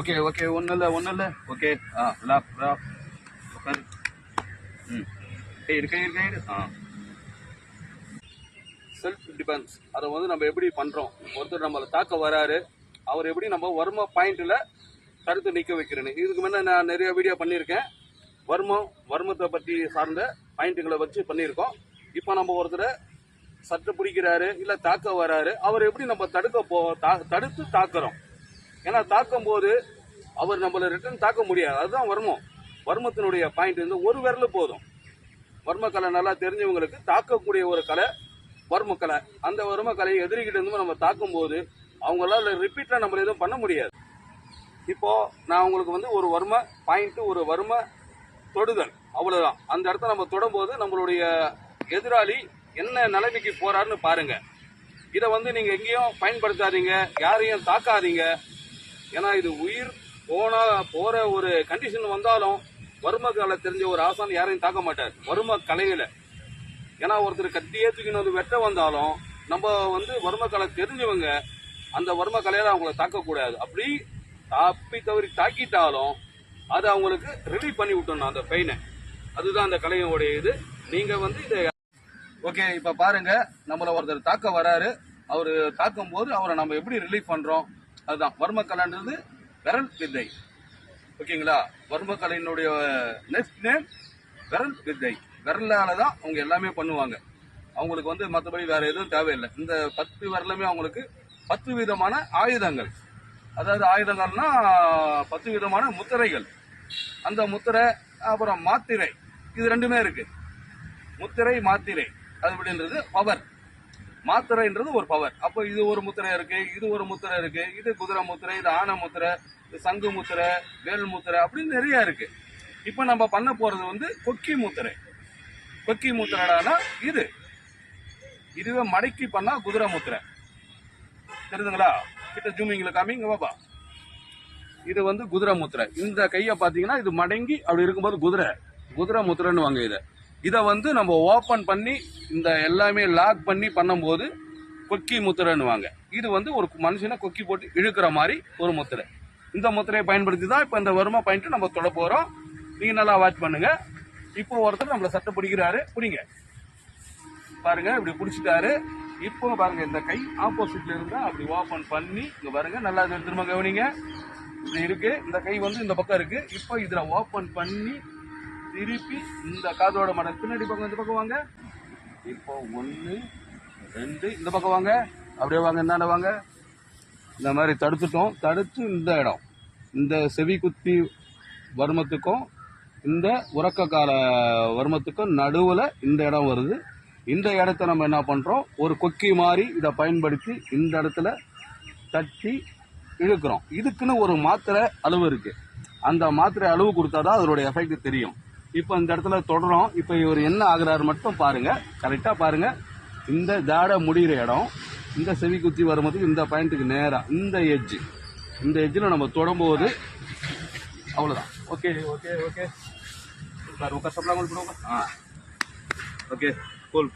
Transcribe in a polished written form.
Okay okay ஒன்றும் இல்லை okay லாப் உட்காரு. கயிறு செல்ஃப் டிஃபென்ஸ் அதை வந்து நம்ம எப்படி பண்ணுறோம், ஒருத்தர் நம்மளை தாக்க வராரு, அவர் எப்படி நம்ம வர்ம பாயிண்டில் தடுத்து நிற்க வைக்கிறேன்னு. இதுக்கு முன்னே நான் நிறைய வீடியோ பண்ணியிருக்கேன். வர்மத்தை பற்றி சார்ந்த பாயிண்ட்டுகளை வச்சு பண்ணியிருக்கோம். இப்போ நம்ம ஒருத்தரை சட்டை பிடிக்கிறாரு இல்லை தாக்க வராரு, அவர் எப்படி நம்ம தடுத்து தாக்குறோம். ஏன்னா தாக்கும் போது அவர் நம்மளை ரிட்டர்ன் தாக்க முடியாது. அதுதான் வர்மத்தினுடைய பாயிண்ட் வந்து ஒரு விரல் போதும். வர்ம கலை நல்லா தெரிஞ்சவங்களுக்கு தாக்கக்கூடிய ஒரு கலை வர்ம கலை. அந்த வர்ம கலையை எதிரிகிட்ட இருந்து நம்ம தாக்கும் போது அவங்களால ரிப்பீட்டா நம்ம எதுவும் பண்ண முடியாது. இப்போ நான் உங்களுக்கு வந்து ஒரு வர்ம பாயிண்ட், ஒரு வர்ம தொடுதல், அவ்வளவுதான். அந்த இடத்த நம்ம தொடும் போது நம்மளுடைய எதிராளி என்ன நிலைமைக்கு போறாருன்னு பாருங்க. இதை வந்து நீங்க எங்கேயும் பயன்படுத்தாதீங்க, யாரையும் தாக்காதீங்க. ஏன்னா இது உயிர் போற ஒரு கண்டிஷன் வந்தாலும் வர்ம கலை தெரிஞ்ச ஒரு ஆசான் யாரையும் தாக்க மாட்டார் வர்ம கலையில. ஏன்னா ஒருத்தர் கத்தியே தூக்கின்னு வந்து வெட்ட வந்தாலும் நம்ம வந்து வர்ம கலை தெரிஞ்சவங்க அந்த வர்ம கலையில அவங்கள தாக்கக்கூடாது. அப்படி தவறி தாக்கிட்டாலும் அதை அவங்களுக்கு ரிலீவ் பண்ணி விட்டணும் அந்த பெயினை. அதுதான் அந்த கலையோடைய இது. நீங்க வந்து இதை ஓகே இப்ப பாருங்க, நம்மள ஒருத்தர் தாக்க வராரு, அவரு தாக்கும் போது அவரை நம்ம எப்படி ரிலீவ் பண்றோம், அதுதான் வர்ம கலைன்றது விரல் வித்தை. ஓகேங்களா, வர்ம கலையினுடைய நெக்ஸ்ட் நேம் விரல் வித்தை. விரலால தான் அவங்க எல்லாமே பண்ணுவாங்க. அவங்களுக்கு வந்து மற்றபடி வேற எதுவும் தேவையில்லை. இந்த 10 விரலுமே அவங்களுக்கு 10 விதமான ஆயுதங்கள். அதாவது ஆயுதங்கள்னா 10 விதமான முத்திரைகள். அந்த முத்திரை அப்புறம் மாத்திரை, இது ரெண்டுமே இருக்கு. முத்திரை மாத்திரை அது அப்படின்றது பவர், மாத்திரைன்றது ஒரு பவர். அப்போ இது ஒரு முத்திரை இருக்கு, இது ஒரு முத்திரை இருக்கு, இது குதிரை முத்திரை, இது ஆன முத்திரை, இது சங்கு முத்திரை, வேல் முத்திரை, அப்படின்னு நிறைய இருக்கு. இப்போ நம்ம பண்ண போறது வந்து கொக்கி முத்திரை. கொக்கி முத்திரைடானா இதுவே மடக்கி பண்ணா குதிரை முத்திரை. தெரியுதுங்களா? கிட்ட ஜூமிங்ல காமிங்க பாப்பா. இது வந்து குதிரை முத்திரை. இந்த கையை பாத்தீங்கன்னா இது மடங்கி அப்படி இருக்கும்போது குதிரை முத்திரைன்னு வாங்க. இதை வந்து நம்ம ஓபன் பண்ணி இந்த எல்லாமே லாக் பண்ணி பண்ணும்போது கொக்கி முத்திரைன்னு வாங்க. இது வந்து ஒரு மனுஷனை கொக்கி போட்டு இழுக்கிற மாதிரி ஒரு முத்திரை. இந்த முத்திரையை பயன்படுத்தி தான் இப்போ இந்த வர்ம பாயிண்ட் நம்ம தொட போறோம். நீங்க நல்லா வாட்ச் பண்ணுங்க. இப்போ ஒருத்தர் நம்மள சட்டை பிடிக்கிறாரு, பிடிங்க பாருங்க, இப்படி பிடிச்சிட்டாரு. இப்போ பாருங்க, இந்த கை ஆப்போசிட்ல இருந்தா அப்படி ஓபன் பண்ணி இங்க பாருங்க, நல்லா திரும்ப கவனிங்க. இப்படி இருக்கு, இந்த கை வந்து இந்த பக்கம் இருக்கு. இப்போ இதுல ஓபன் பண்ணி திருப்பி இந்த காதோட மடல் பின்னாடி பக்கம் இந்த பக்கம் வாங்க. இப்போ 1 2 இந்த பக்கம் வாங்க, அப்படியே வாங்க, இந்தாண்ட வாங்க. இந்த மாதிரி தடுத்துட்டோம். தடுத்து இந்த இடம், இந்த செவி குத்தி வர்மத்துக்கும் இந்த உறக்க கால வர்மத்துக்கும் நடுவுல இந்த இடம் வருது. இந்த இடத்த நம்ம என்ன பண்றோம், ஒரு கொக்கி மாதிரி இதை பயன்படுத்தி இந்த இடத்துல தட்டி இழுக்கிறோம். இதுக்குன்னு ஒரு மாத்திரை அளவு இருக்கு. அந்த மாத்திரை அளவு கொடுத்தாதான் அதனுடைய எஃபெக்ட் தெரியும். இப்போ இந்த இடத்துல தொடரும். இப்போ இவர் என்ன ஆகுறாரு மட்டும் பாருங்க, கரெக்டா பாருங்க. இந்த தாடை முடிகிற இடம், இந்த செவி குத்தி வரும்போது இந்த பாயிண்ட்டுக்கு நேரா இந்த எட்ஜில் நம்ம தொடும்போது அவ்வளோதான். ஓகே ஓகே ஓகே சார், உட்கார், ஓகே கூல்.